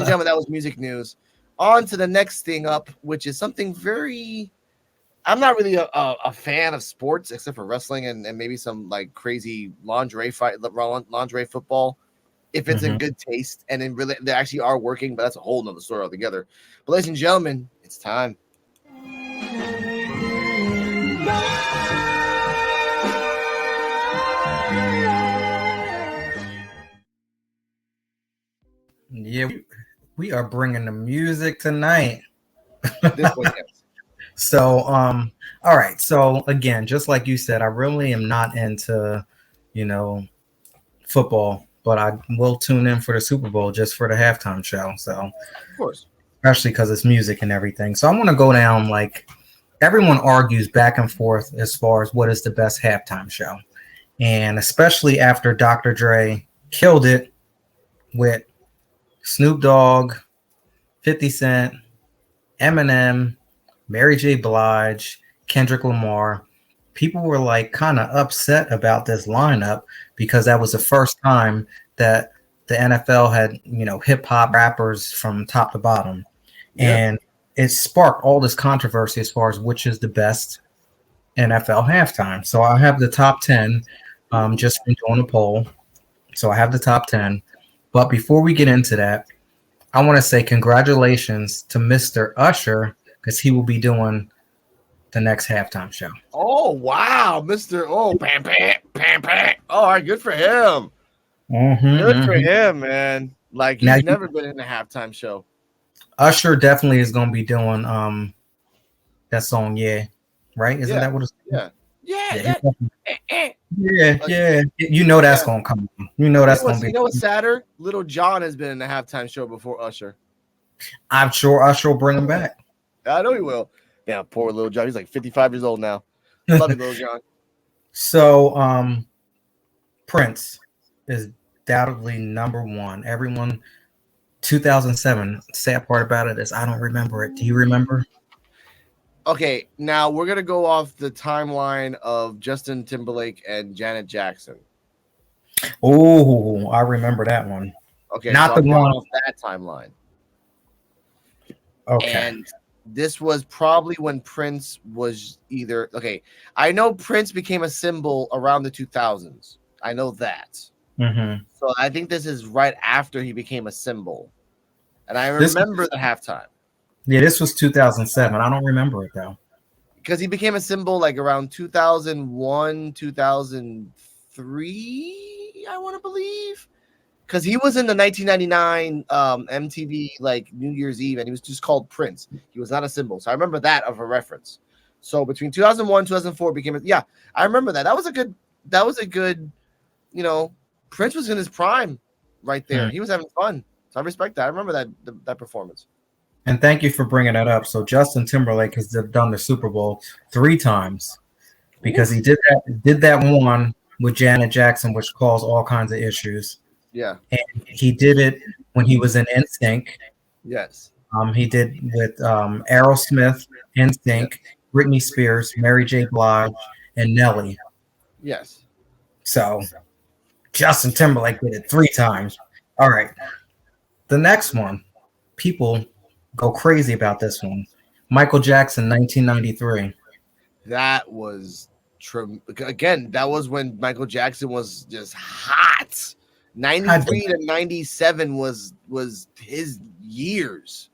and gentlemen, that was music news. On to the next thing up, which is something very. I'm not really a fan of sports except for wrestling and maybe some like crazy lingerie football. If it's in good taste and in really they actually are working, but that's a whole nother story altogether. But ladies and gentlemen, it's time. Yeah, we are bringing the music tonight. This one, yes. So, all right. So again, just like you said, I really am not into, football, but I will tune in for the Super Bowl just for the halftime show. So, of course, especially because it's music and everything. So I want to go down like everyone argues back and forth as far as what is the best halftime show, and especially after Dr. Dre killed it with Snoop Dogg, 50 Cent, Eminem, Mary J. Blige, Kendrick Lamar. People were like kind of upset about this lineup because that was the first time that the NFL had, hip hop rappers from top to bottom. Yeah. And it sparked all this controversy as far as which is the best NFL halftime. So I have the top 10 just from doing a poll. So I have the top 10. But before we get into that, I want to say congratulations to Mr. Usher because he will be doing the next halftime show. Oh, wow. Mr. Oh, pam, pam, pam, pam. Oh, all right, good for him. Good for him, man. Like, he's never been in a halftime show. Usher definitely is going to be doing that song, Yeah. Right? Isn't that what it's Yeah. Yeah. You know that's going to come. You know that's going to be. You know what's sadder? Little John has been in the halftime show before Usher. I'm sure Usher will bring him back. I know he will. Yeah, poor Little John. He's like 55 years old now. Love you, Little John. So, Prince is undoubtedly number one. Everyone, 2007. Sad part about it is I don't remember it. Do you remember? Okay, now we're gonna go off the timeline of Justin Timberlake and Janet Jackson. Oh, I remember that one. Okay, not so the one off that timeline. Okay. And this was probably when Prince was either okay. I know Prince became a symbol around the 2000s. I know that. So I think this is right after he became a symbol, and I remember the halftime. Yeah, this was 2007. I don't remember it though. Because he became a symbol like around 2001, 2003, I want to believe. Because he was in the 1999 MTV like New Year's Eve, and he was just called Prince. He was not a symbol. So I remember that of a reference. So between 2001 2004 became I remember that. That was a good, Prince was in his prime right there. He was having fun. So I respect that. I remember that performance. And thank you for bringing that up. So Justin Timberlake has done the Super Bowl 3 times because he did that one with Janet Jackson, which caused all kinds of issues. Yeah. And he did it when he was in NSYNC. Yes. He did with Aerosmith, NSYNC, Britney Spears, Mary J. Blige, and Nelly. Yes. So Justin Timberlake did it 3 times. All right. The next one, people go crazy about this one. Michael Jackson, 1993. That was again. That was when Michael Jackson was just hot. 93 to 97 was his years.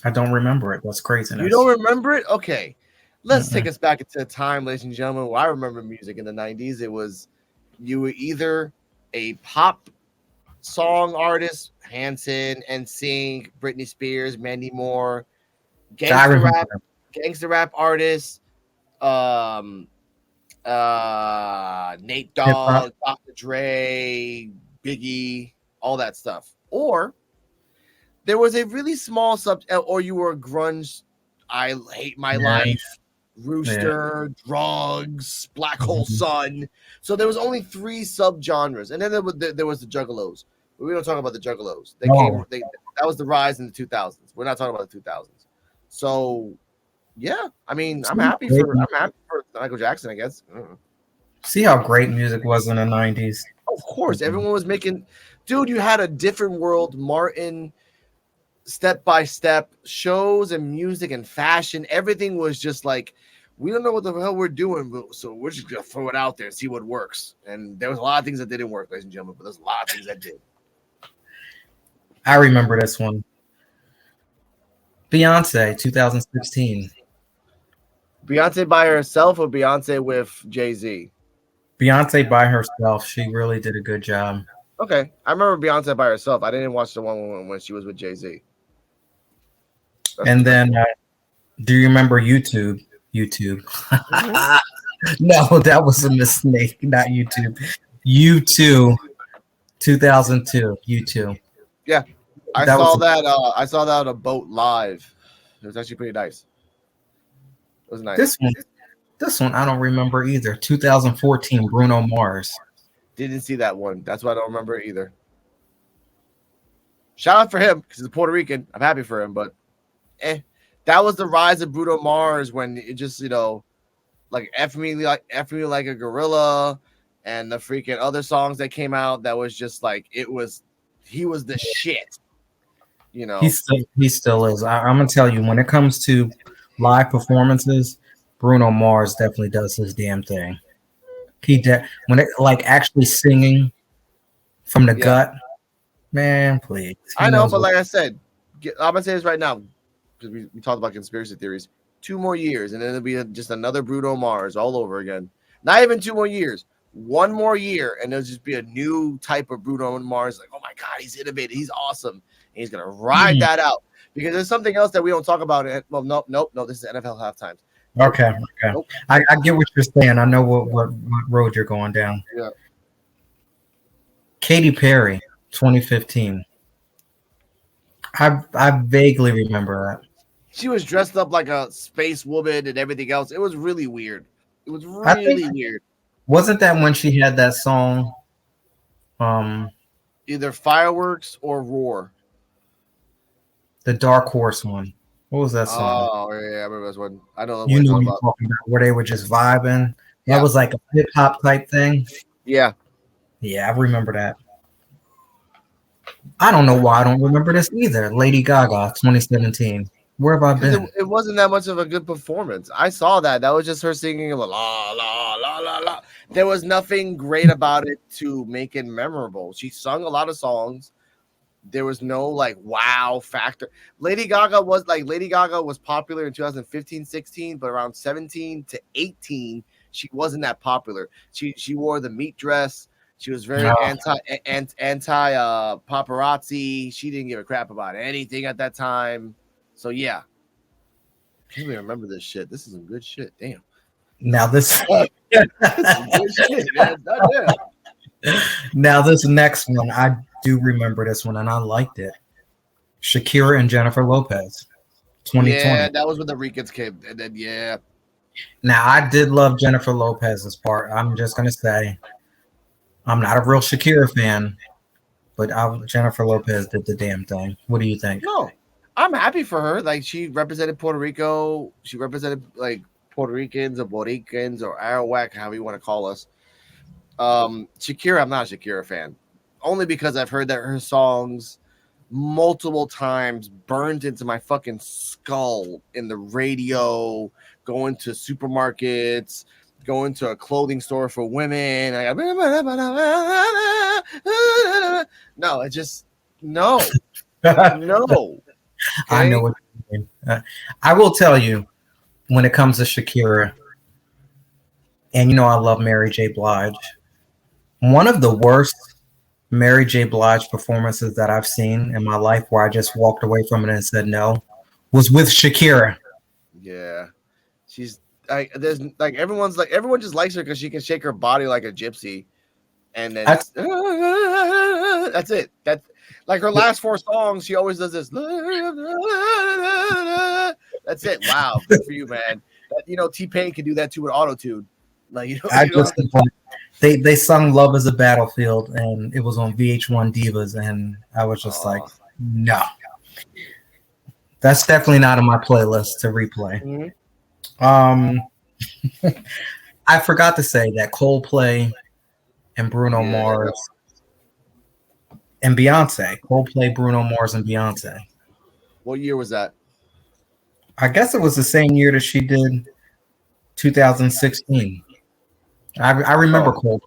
I don't remember it. That's craziness. You don't remember it? Okay, let's take us back into a time, ladies and gentlemen. Where I remember music in the 90s. It was you were either a pop song artist, Hanson, NSYNC, Britney Spears, Mandy Moore, gangster rap artist, Nate Dogg, Dr. Dre, Biggie, all that stuff. Or there was a really small or you were a grunge, I Hate My Life, Rooster, Drugs, Black Hole Sun. So there was only 3 subgenres, and then there was the Juggalos. We don't talk about the Juggalos. That was the rise in the 2000s. We're not talking about the 2000s. So, yeah, I mean, I'm happy for Michael Jackson, I guess. See how great music was in the 90s. Of course, everyone was making. Dude, you had a different world. Martin, step by step shows and music and fashion. Everything was just like, we don't know what the hell we're doing, so we're just gonna throw it out there and see what works. And there was a lot of things that didn't work, ladies and gentlemen, but there's a lot of things that did. I remember this one. Beyonce, 2016. Beyonce by herself or Beyonce with Jay-Z? Beyonce by herself. She really did a good job. Okay, I remember Beyonce by herself. I didn't watch the one when she was with Jay-Z. And then, do you remember YouTube? YouTube. No, that was a mistake. Not YouTube. U2, 2002. U2. Yeah, I saw that on a boat live. It was actually pretty nice. It was nice. This one I don't remember either. 2014, Bruno Mars. Didn't see that one. That's why I don't remember it either. Shout out for him because he's a Puerto Rican. I'm happy for him, but that was the rise of Bruno Mars when it just, like F me like a gorilla and the freaking other songs that came out that was just like he was the shit. He still is. I'm gonna tell you, when it comes to live performances, Bruno Mars definitely does his damn thing. When it like actually singing from the gut, man, please. I know, but like I said, I'm gonna say this right now because we talked about conspiracy theories. 2 more years, and then it'll be just another Bruno Mars all over again. Not even 2 more years. 1 more year, and there'll just be a new type of Bruno Mars. Like, oh my God, he's innovative. He's awesome. And he's gonna ride that out because there's something else that we don't talk about. Well, nope. This is NFL halftime. Okay. Nope. I get what you're saying. I know what road you're going down. Yeah. Katy Perry, 2015. I vaguely remember that. She was dressed up like a space woman and everything else. It was really weird. It was really weird. Wasn't that when she had that song? Either Fireworks or Roar. The Dark Horse one. What was that song? Oh, yeah, I remember this one. I know you know what talking about, where they were just vibing. That was like a hip hop type thing. Yeah. Yeah, I remember that. I don't know why I don't remember this either. Lady Gaga, 2017. Where have I been? It wasn't that much of a good performance. I saw that. That was just her singing la la la la la la. There was nothing great about it to make it memorable. She sung a lot of songs. There was no like wow factor. Lady Gaga was popular in 2015, 16, but around 17 to 18, she wasn't that popular. She wore the meat dress. She was very anti paparazzi. She didn't give a crap about anything at that time. So yeah, I can't even remember this shit. This is some good shit. Damn. Now this is some good shit, man. Now this next one, I do remember this one, and I liked it. Shakira and Jennifer Lopez, 2020. Yeah, that was when the Ricans came, and then Now I did love Jennifer Lopez's part. I'm just gonna say, I'm not a real Shakira fan, but Jennifer Lopez did the damn thing. What do you think? No. I'm happy for her. Like, she represented Puerto Rico. She represented like Puerto Ricans or Boricans or Arawak, however you want to call us. Shakira, I'm not a Shakira fan. Only because I've heard that her songs multiple times burned into my fucking skull in the radio, going to supermarkets, going to a clothing store for women. No, it just no. No. Okay. I know what you mean. I will tell you, when it comes to Shakira, and I love Mary J. Blige, one of the worst Mary J. Blige performances that I've seen in my life, where I just walked away from it and said no, was with Shakira. Yeah, she's like, everyone just likes her because she can shake her body like a gypsy, and then that's it. That's like her last 4 songs. She always does this. That's it. Wow, good for you, man. T-Pain can do that too with auto-tune. Like, they sung "Love Is a Battlefield" and it was on VH1 Divas, and I was just like, no, that's definitely not on my playlist to replay. Mm-hmm. I forgot to say that Coldplay and Bruno Mars and Beyonce. Coldplay, Bruno Mars, and Beyonce. What year was that? I guess it was the same year that she did 2016. I remember Oh, Cold.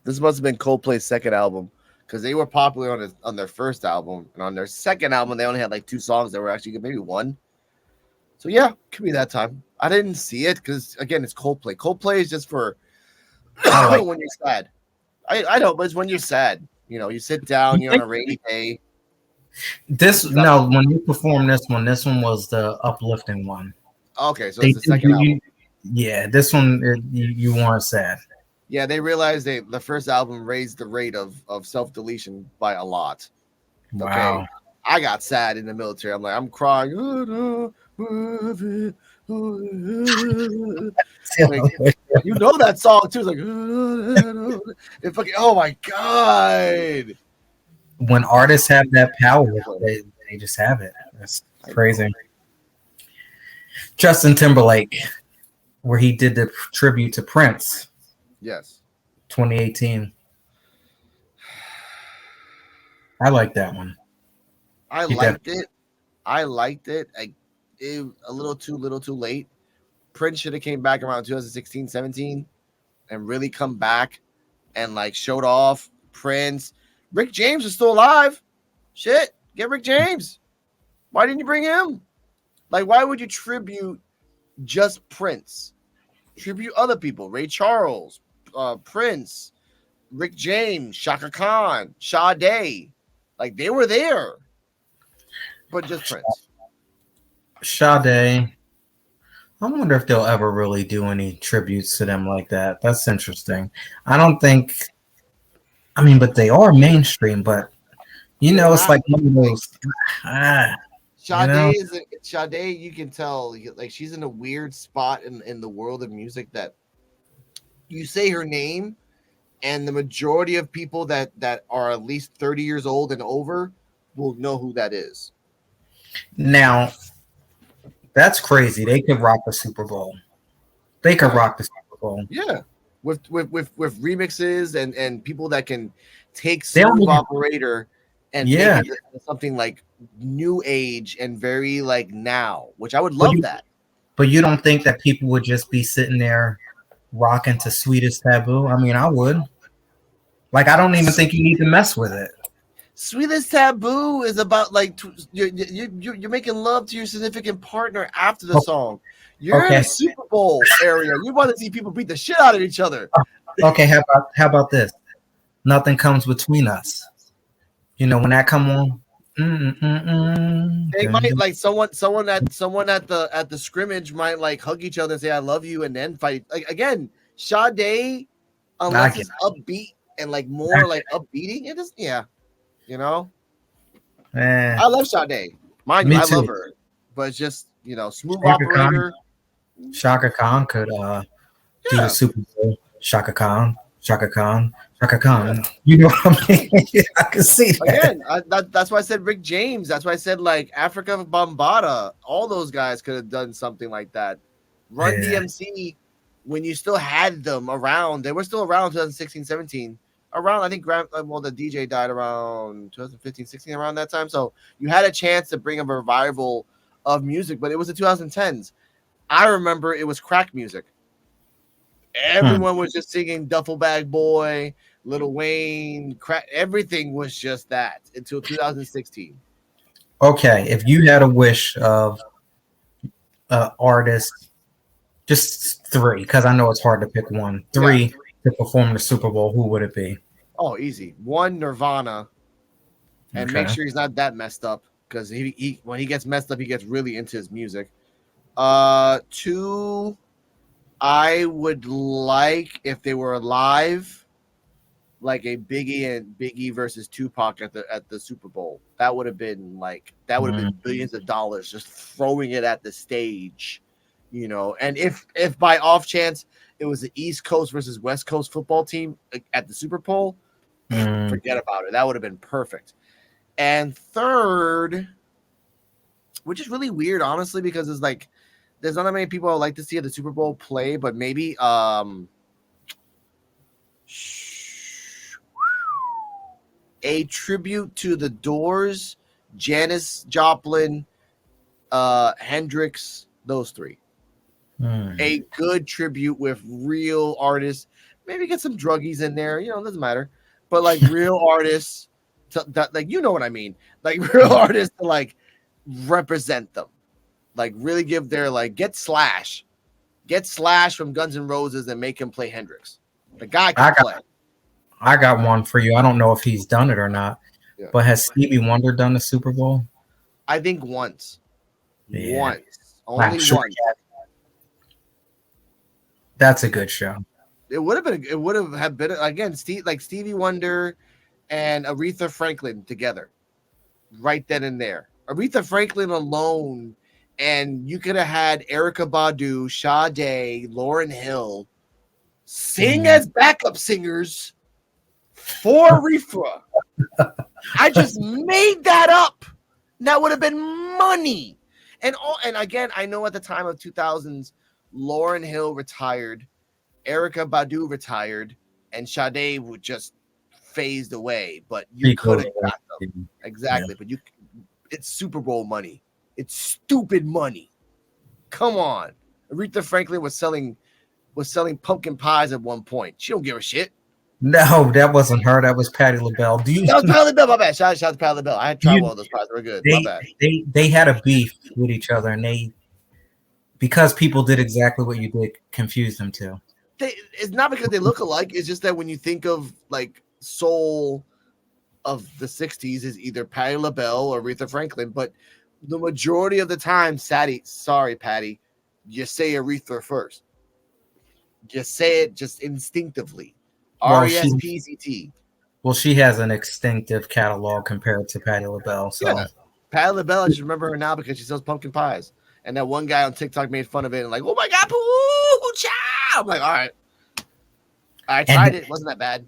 this must have been Coldplay's second album because they were popular on their first album, and on their second album they only had like 2 songs that were actually good, maybe one. So yeah, could be that time. I didn't see it because again, it's Coldplay. Coldplay is just for I like. when you're sad. I know, but it's when you're sad. You know, you sit down, You you're on think a rainy day. this? Is that No, when you performed this one was the uplifting one. okay? So They it's the did second album. yeah, this one you weren't sad. Yeah, they realized the first album raised the rate of self deletion by a lot. Okay, Wow. I got sad in the military. I'm like, I'm crying. Oh, no, like, you know that song too. It's like, it fucking, oh my god. When artists have that power, they just have it. That's crazy. Justin Timberlake, where he did the tribute to Prince, Yes, 2018. I like that one. I He did. liked it. I liked it. A little too late. Prince should have came back around 2016, 17 and really come back and like showed off. Prince. Rick James is still alive. Shit. Get Rick James. Why didn't you bring him? Like, why would you tribute just Prince? Tribute other people. Ray Charles, Prince, Rick James, Shaka Khan, Sade. Like, they were there. But just Prince. Sade. I wonder if they'll ever really do any tributes to them like that. That's interesting. I don't think. I mean, but they are mainstream. But They're it's not. like one of those. Ah, Sade is Sade. You can tell like she's in a weird spot in the world of music that you say her name, and the majority of people that are at least 30 years old and over will know who that is. Now that's crazy. They could rock the Super Bowl. They could Yeah, rock the Super Bowl. yeah. With remixes and people that can take They don't Smooth even. Operator and make Yeah, it something like new age and very like now, which I would but love that. you don't think that people would just be sitting there rocking to Sweetest Taboo? I mean, I would. Like, I don't even think you need to mess with it. Sweetest Taboo is about like you're making love to your significant partner after the song. You're in Okay. a Super Bowl area. You want to see people beat the shit out of each other. Okay. How about this? Nothing comes between us. When that come on. They might like someone at the scrimmage might like hug each other and say I love you and then fight. Like again, Sade, I unless get it's upbeat and like more like upbeating, it is you know. it. I love Sade. Mind you, Me I love too. her. But it's just, Smooth Shaka Khan. Operator. Shaka Khan could do the Yeah. Super Bowl. Shaka Khan. Shaka Khan. Shaka Yeah. Khan. You know what I mean? I can see that. Again, that's why I said Rick James. That's why I said like Africa Bombada. All those guys could have done something like that. Run Yeah. DMC, when you still had them around, they were still around 2016, 17. Around, I think, the DJ died around 2015, 16, around that time. So you had a chance to bring a revival of music, but it was the 2010s. I remember it was crack music. Everyone was just singing Duffel Bag Boy, Lil Wayne, crack. Everything was just that until 2016. Okay. If you had a wish of artist, just three, because I know it's hard to pick one. Yeah. Three to perform the Super Bowl, who would it be? Oh, easy. One, Nirvana, and make Okay. sure he's not that messed up because he when he gets messed up, he gets really into his music. Two, I would like if they were alive, like a Biggie versus Tupac at the Super Bowl. That would have been billions of dollars just throwing it at the stage, And if by off chance it was the East Coast versus West Coast football team at the Super Bowl, forget about it. That would have been perfect. And third, which is really weird, honestly, because it's like there's not that many people I would like to see at the Super Bowl play, but maybe a tribute to the Doors Janis Joplin, Hendrix, those three. A good tribute with real artists. Maybe get some druggies in there. Doesn't matter. But like real artists, that like what I mean. Like real artists to like represent them. Like really give their like get Slash from Guns N' Roses and make him play Hendrix. The guy can play. I got one for you. I don't know if he's done it or not, but has Stevie Wonder done the Super Bowl? I think once. Yeah. Once. Only once. That's a good show. It would have been again, Stevie Wonder and Aretha Franklin together. Right then and there. Aretha Franklin alone, and you could have had Erykah Badu, Sade, Lauryn Hill sing as backup singers for Aretha. I just made that up. That would have been money. And again, I know at the time of 2000s, Lauryn Hill retired, Erykah Badu retired, and Sade would just phased away. But you could have got them. Exactly. Yeah. But it's Super Bowl money. It's stupid money. Come on. Aretha Franklin was selling pumpkin pies at one point. She don't give a shit. No, that wasn't her. That was Patti LaBelle. That was Patti LaBelle. My bad. Shout out to Patti LaBelle. I had tried one of those pies. They were good. My bad. They had a beef with each other, and because people did exactly what you did, confused them too. It's not because they look alike. It's just that when you think of like soul of the 60s is either Patti LaBelle or Aretha Franklin, but the majority of the time, sorry, Patty, you say Aretha first. Just say it just instinctively. R-E-S-P-C-T. Well, she has an extensive catalog compared to Patti LaBelle. So yeah. Patti LaBelle, I just remember her now because she sells pumpkin pies. And that one guy on TikTok made fun of it and like, oh my God, child. I'm like, all right. I tried it. Wasn't that bad.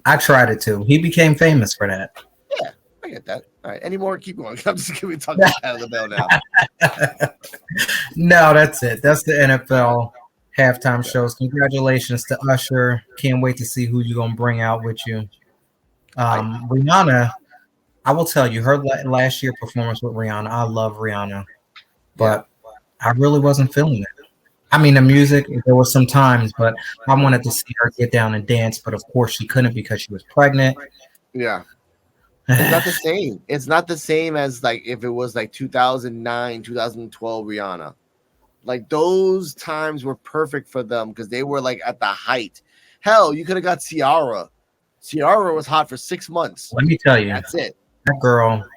I tried it too. He became famous for that. Yeah, I get that. All right. Any more? Keep going. I'm just going to be talking about Patti LaBelle now. No, that's it. That's the NFL halftime shows. Congratulations to Usher. Can't wait to see who you're going to bring out with you. Rihanna, I will tell you, her last year performance with Rihanna, I love Rihanna, but I really wasn't feeling it. I mean, the music, there were some times, but I wanted to see her get down and dance, but of course she couldn't because she was pregnant. Yeah. It's not the same. It's not the same as like if it was like 2009, 2012 Rihanna. Like those times were perfect for them because they were like at the height. Hell, you could have got Ciara. Ciara was hot for 6 months. Let me tell you. That's it. That girl,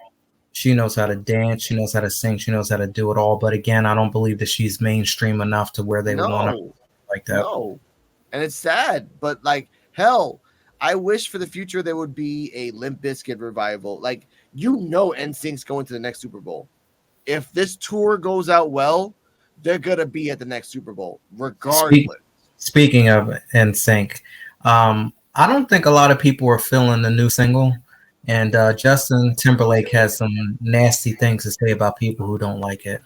she knows how to dance. She knows how to sing. She knows how to do it all. But again, I don't believe that she's mainstream enough to where they want to like that. No. And it's sad. But like, hell, I wish for the future there would be a Limp Bizkit revival. Like, NSYNC's going to the next Super Bowl. If this tour goes out well, they're going to be at the next Super Bowl, regardless. Speaking of NSYNC, I don't think a lot of people are feeling the new single. And Justin Timberlake has some nasty things to say about people who don't like it.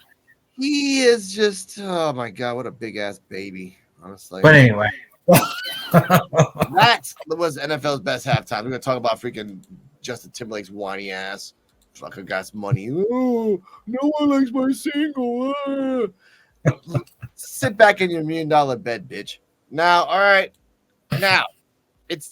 He is just, oh my God, what a big ass baby, honestly. But anyway. That was NFL's best halftime. We're going to talk about freaking Justin Timberlake's whiny ass. Fucker guy's money. Oh, no one likes my single. Sit back in your $1 million bed, bitch. Now, all right. Now, it's